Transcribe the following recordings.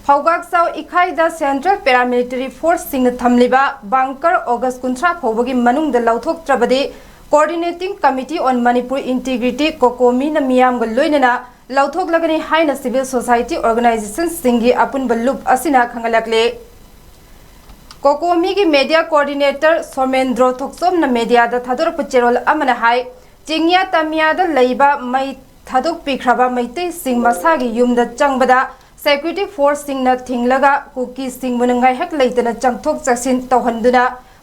Phougakchao Ikhai da Central Paramilitary Force sing thamliba bunker August 13 phobagi manung da lauthok trabadi Coordinating Committee on Manipur Integrity Cocomi na miyam ga loinana lauthok lagani haina civil society organizations singi apun balup asina khangalakle Cocomi gi media coordinator Somendro Thoksom na media da thador pcherol amana hai chingya tamya da leiba mai thadok pikraba maite sing masagi yumda changbada Security Force sing na thinglaga cookie sing munangai hek leitana changthok chaksin tawhanduna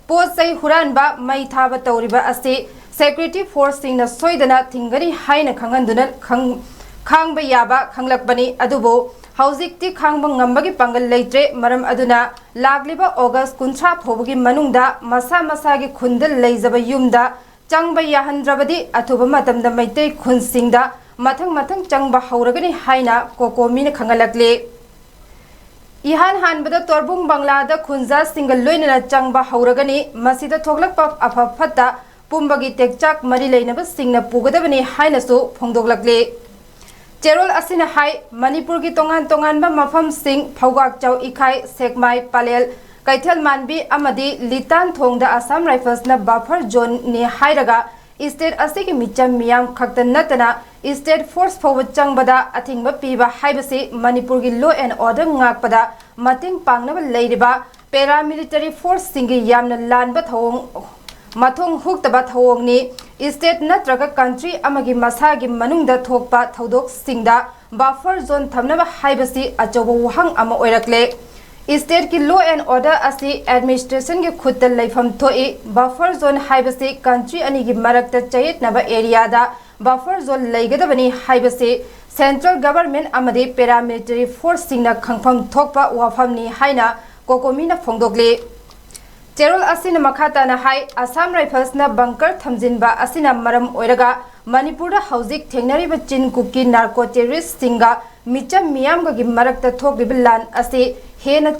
posai huranba mai thaba tawriba ase Security Force sing na soidana thingari haina khanganduna khangba yaba khanglakbani adubo haujikti khangba ngambagi pangal leitre maram aduna lagliba August 13 phobagi manungda masa gi khundal leijaba yumda changba yahandrabadi athuba matamda maitei khunsingda mathang changba hauragani haina Cocomi na khangalakle ihan hanbada torbung bangla da khunja single loinana changba hauragani masida thoglakpa afafata pumbagi tekchak mari leinaba singna pugadabani haina so phongdoklakle cherol asina hai manipur gi tongan ba mafam sing Phougakchao Ikhai sekmai palel kaithal manbi amadi litan thongda Assam Rifles na buffer zone ni hairaga State asigi micham miyam khaktan natana State Force forward changbada athingba piba haibasi Manipur gi law and order ngakpada mating pangnaba leiriba paramilitary force singi yamna lanba thawong mathong huktaba thawong ni state natraga country amagi masagi manungda thokpa thodok singda buffer zone thamnaba haibasi achobo wahang ama oirakle State ki law and order asi administration ki khutta leifam thoi buffer zone haibasi country ani gi marakta chayet naba area da buffer zone leigadabani haibasi central government amadi paramilitary force singna khangpham thokpa wafamni haina Cocomi na phongdokle Cherol asina makhata na hai Assam Rifles na bunker thamjinba asina maram oiraga Manipur da haujik thengnariba chin kuki narco terrorist singa micham miyam ga gi marakta thokbilan ase hena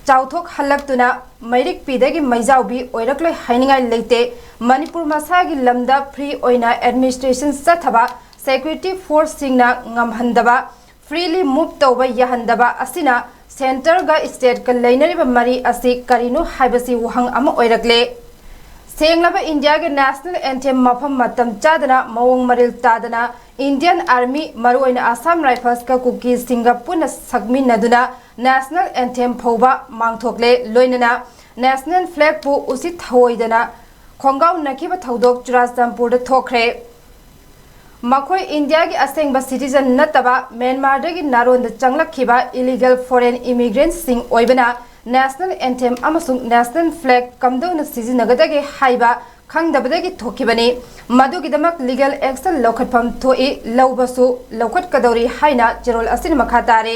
chauthok halaktuna mairik pidagi maijaubi oirakloi hainingai leite Manipur masagi lamda free oina administration sathaba security force singna ngamhandaba freely move tawba yahandaba asina center ga state ka leinariba mari asi karino haibasi wahang ama oirakle senglaba India ge national anthem mafam matam chadana mawong maril tadana Indian Army maruina Assam Rifles ka cookies Singapore sagminaduna national anthem phoba mangthokle loinana national flag pu usit hoidana khongau nakiba thodok Churachampur da thokre Makhoi India gi asengba citizen nataba Myanmar da gi naron da changlakhiba illegal foreign immigrants sing oibana national anthem amasung national flag kamdona sizinagada haiba khangdabadagi thokibani madugidamak legal action lokhatpham thoi lawbasu lokhat kadori haina cherol asin makhatare